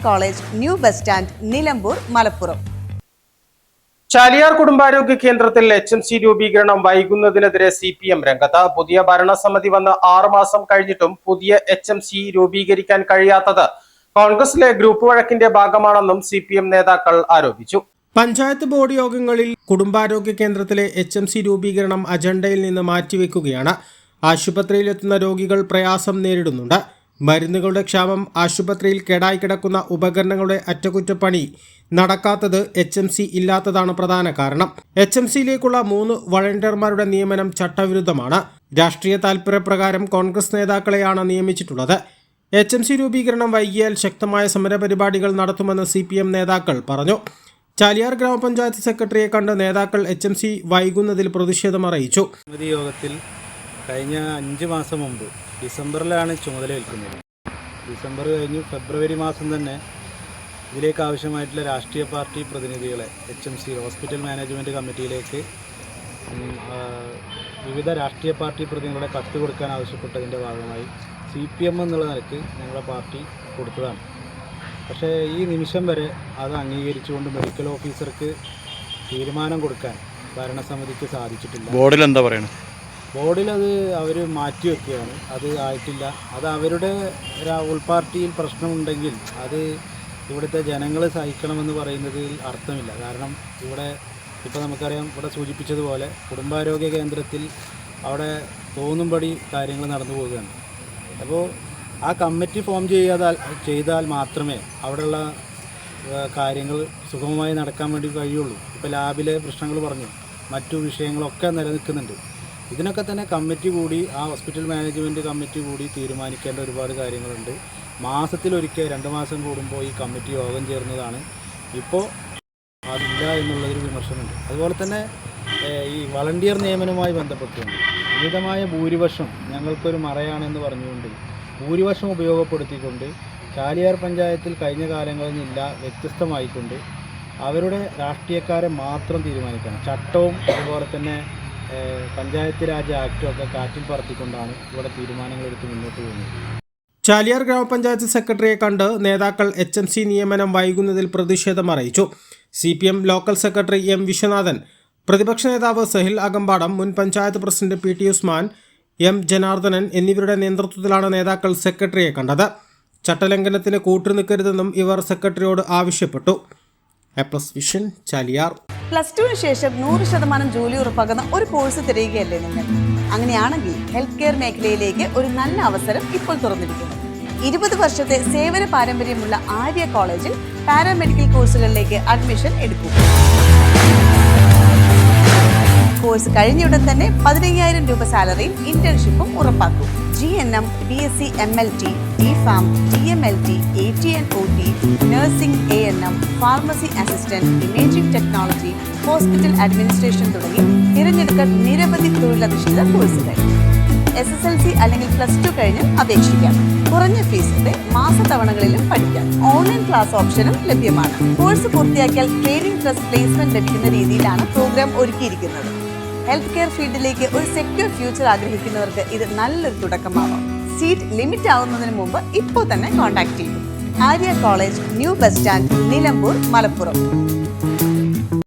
College, new bus stand, Nilambur, Malappuram. Chaliyar കുടുംബാരോഗ്യ കേന്ദ്രത്തിൽ HMC രൂപീകരണം വൈകുന്നതിനെതിരെ CPM രംഗത്ത്. പുതിയ ഭരണസമിതി വന്ന് 6 മാസം കഴിഞ്ഞിട്ടും പുതിയ HMC രൂപീകരിക്കാൻ കഴിയാത്തത് കോൺഗ്രസിലെ ഗ്രൂപ്പ് വഴക്കിന്റെ ഭാഗമാണെന്നും CPM നേതാക്കൾ ആരോപിച്ചു. പഞ്ചായത്ത് ബോർഡ് യോഗങ്ങളിൽ കുടുംബാരോഗ്യ കേന്ദ്രത്തിലെ HMC രൂപീകരണം അജണ്ടയിൽ നിന്ന് മാറ്റിവെക്കുകയാണ്. ആശുപത്രിയിലെത്തുന്ന രോഗികൾ പ്രയാസം നേരിടുന്നുണ്ട്. മരുന്നുകളുടെ ക്ഷാമം, ആശുപത്രിയിൽ കേടായി കിടക്കുന്ന ഉപകരണങ്ങളുടെ അറ്റകുറ്റപ്പണി നടക്കാത്തത് HMC ഇല്ലാത്തതാണ് പ്രധാന കാരണം. HMCയിലേക്കുള്ള 3 വളണ്ടിയർമാരുടെ നിയമനം ചട്ടവിരുദ്ധമാണ്. രാഷ്ട്രീയ താൽപര്യപ്രകാരം കോൺഗ്രസ് നേതാക്കളെയാണ് നിയമിച്ചിട്ടുള്ളത്. HMC രൂപീകരണം വൈകിയാൽ ശക്തമായ സമരപരിപാടികൾ നടത്തുമെന്ന് CPM നേതാക്കൾ പറഞ്ഞു. ചാലിയാർ ഗ്രാമപഞ്ചായത്ത് സെക്രട്ടറിയെ കണ്ട് നേതാക്കൾ HMC വൈകുന്നതിൽ പ്രതിഷേധം അറിയിച്ചു. യോഗത്തിൽ കഴിഞ്ഞ 5 മാസം മുമ്പ് ഡിസംബറിലാണ് ചുമതലയേൽക്കുന്നത്. ഡിസംബർ കഴിഞ്ഞ് ഫെബ്രുവരി മാസം തന്നെ ഇതിലേക്ക് ആവശ്യമായിട്ടുള്ള രാഷ്ട്രീയ പാർട്ടി പ്രതിനിധികളെ HMC ഹോസ്പിറ്റൽ മാനേജ്മെൻറ്റ് കമ്മിറ്റിയിലേക്ക് വിവിധ രാഷ്ട്രീയ പാർട്ടി പ്രതിനിധികളെ കത്ത് കൊടുക്കാൻ ആവശ്യപ്പെട്ടതിൻ്റെ ഭാഗമായി CPM എന്നുള്ള നിലയ്ക്ക് ഞങ്ങളുടെ പാർട്ടി കൊടുത്തതാണ്. പക്ഷേ ഈ നിമിഷം വരെ അത് അംഗീകരിച്ചുകൊണ്ട് മെഡിക്കൽ ഓഫീസർക്ക് തീരുമാനം കൊടുക്കാൻ ഭരണസമിതിക്ക് സാധിച്ചിട്ടില്ല. ബോർഡിൽ എന്താ പറയുന്നത്? ബോർഡിൽ അത് അവർ മാറ്റിവെക്കുകയാണ്. അത് ആയിട്ടില്ല. അത് അവരുടെ ഉൾപാർട്ടിയിൽ പ്രശ്നമുണ്ടെങ്കിൽ അത് ഇവിടുത്തെ ജനങ്ങൾ സഹിക്കണമെന്ന് പറയുന്നതിൽ അർത്ഥമില്ല. കാരണം ഇവിടെ ഇപ്പോൾ നമുക്കറിയാം, ഇവിടെ സൂചിപ്പിച്ചതുപോലെ കുടുംബാരോഗ്യ കേന്ദ്രത്തിൽ അവിടെ തോന്നുംപടി കാര്യങ്ങൾ നടന്നു പോവുകയാണ്. അപ്പോൾ ആ കമ്മിറ്റി ഫോം ചെയ്താൽ മാത്രമേ അവിടെയുള്ള കാര്യങ്ങൾ സുഗമമായി നടക്കാൻ വേണ്ടി കഴിയുള്ളൂ. ഇപ്പോൾ ലാബിലെ പ്രശ്നങ്ങൾ പറഞ്ഞു, മറ്റു വിഷയങ്ങളൊക്കെ നിലനിൽക്കുന്നുണ്ട്. ഇതിനൊക്കെ തന്നെ കമ്മിറ്റി കൂടി, ആ ഹോസ്പിറ്റൽ മാനേജ്മെൻറ്റ് കമ്മിറ്റി കൂടി തീരുമാനിക്കേണ്ട ഒരുപാട് കാര്യങ്ങളുണ്ട്. മാസത്തിലൊരിക്കൽ 2 മാസം കൂടുമ്പോൾ ഈ കമ്മിറ്റി യോഗം ചേർന്നതാണ്. ഇപ്പോൾ അതില്ല എന്നുള്ളൊരു വിമർശനമുണ്ട്. അതുപോലെ തന്നെ ഈ വളണ്ടിയർ നിയമനവുമായി ബന്ധപ്പെട്ടുകൊണ്ട് അമിതമായ ഭൂരിപക്ഷം ഞങ്ങൾക്കൊരു മറയാണെന്ന് പറഞ്ഞുകൊണ്ട് ഭൂരിപക്ഷം ഉപയോഗപ്പെടുത്തിക്കൊണ്ട് ചാലിയാർ പഞ്ചായത്തിൽ കഴിഞ്ഞ കാലങ്ങളിൽ നിന്നില്ല വ്യത്യസ്തമായിക്കൊണ്ട് അവരുടെ രാഷ്ട്രീയക്കാരെ മാത്രം തീരുമാനിക്കണം. ചട്ടവും അതുപോലെ തന്നെ പഞ്ചായത്ത് രാജ് ആക്ടും ഒക്കെ കാറ്റിൽ പറത്തിക്കൊണ്ടാണ് ഇവിടെ തീരുമാനങ്ങളെടുത്ത് മുന്നോട്ട് പോകുന്നത്. ചാലിയാർ ഗ്രാമപഞ്ചായത്ത് സെക്രട്ടറിയെ കണ്ട് നേതാക്കൾ HMC നിയമനം വൈകുന്നതിൽ പ്രതിഷേധം അറിയിച്ചു. CPM local secretary M Viswanathan, പ്രതിപക്ഷ നേതാവ് സഹിൽ അകമ്പാടം, മുൻ panchayat president PT Usman, M Janardhanan എന്നിവരുടെ നേതൃത്വത്തിലാണ് നേതാക്കൾ സെക്രട്ടറിയെ കണ്ടത്. ചട്ടലംഘനത്തിന് കൂട്ടുനിൽക്കരുതെന്നും ഇവർ സെക്രട്ടറിയോട് ആവശ്യപ്പെട്ടു. A+ vision, Chaliyar. +2 ശേഷം 100% ജോലി ഉറപ്പാക്കുന്ന ഒരു കോഴ്സ് തിരയുകയല്ലേ നിങ്ങൾ? അങ്ങനെയാണെങ്കിൽ ഹെൽത്ത് കെയർ മേഖലയിലേക്ക് ഒരു നല്ല അവസരം ഇപ്പോൾ തുറന്നിരിക്കുന്നു. 20 വർഷത്തെ സേവന പാരമ്പര്യമുള്ള ആര്യ കോളേജിൽ പാരാമെഡിക്കൽ കോഴ്സുകളിലേക്ക് അഡ്മിഷൻ എടുക്കൂ. കോഴ്സ് കഴിഞ്ഞയുടൻ തന്നെ 15,000 രൂപ സാലറിയും ഇന്റേൺഷിപ്പും ഉറപ്പാക്കൂ. GNM, BSc MLT, DPharm, DMLT, AT&OT, nursing, ANM, pharmacy assistant, imaging technology, hospital administration തുടങ്ങി തിരഞ്ഞെടുക്കാൻ നിരവധി തൊഴിലധിഷ്ഠിത കോഴ്സുകൾ. SSLC അല്ലെങ്കിൽ +2 കഴിഞ്ഞ് അപേക്ഷിക്കാം. കുറഞ്ഞ ഫീസിന്റെ മാസത്തവണകളിലും പഠിക്കാം. ഓൺലൈൻ ക്ലാസ് ഓപ്ഷനും ലഭ്യമാണ്. കോഴ്സ് പൂർത്തിയാക്കിയാൽ ട്രെയിനിങ് പ്ലസ് പ്ലേസ്മെന്റ് ലഭിക്കുന്ന രീതിയിലാണ് പ്രോഗ്രാം ഒരുക്കിയിരിക്കുന്നത്. ഹെൽത്ത് കെയർ ഫീൽഡിലേക്ക് ഒരു സെക്യൂർ ഫ്യൂച്ചർ ആഗ്രഹിക്കുന്നവർക്ക് ഇത് നല്ലൊരു തുടക്കമാവാം. സീറ്റ് ലിമിറ്റ് ആവുന്നതിന് മുമ്പ് ഇപ്പോൾ തന്നെ കോൺടാക്ട് ചെയ്യൂ. Arya college, new bus stand, Nilambur, Malappuram.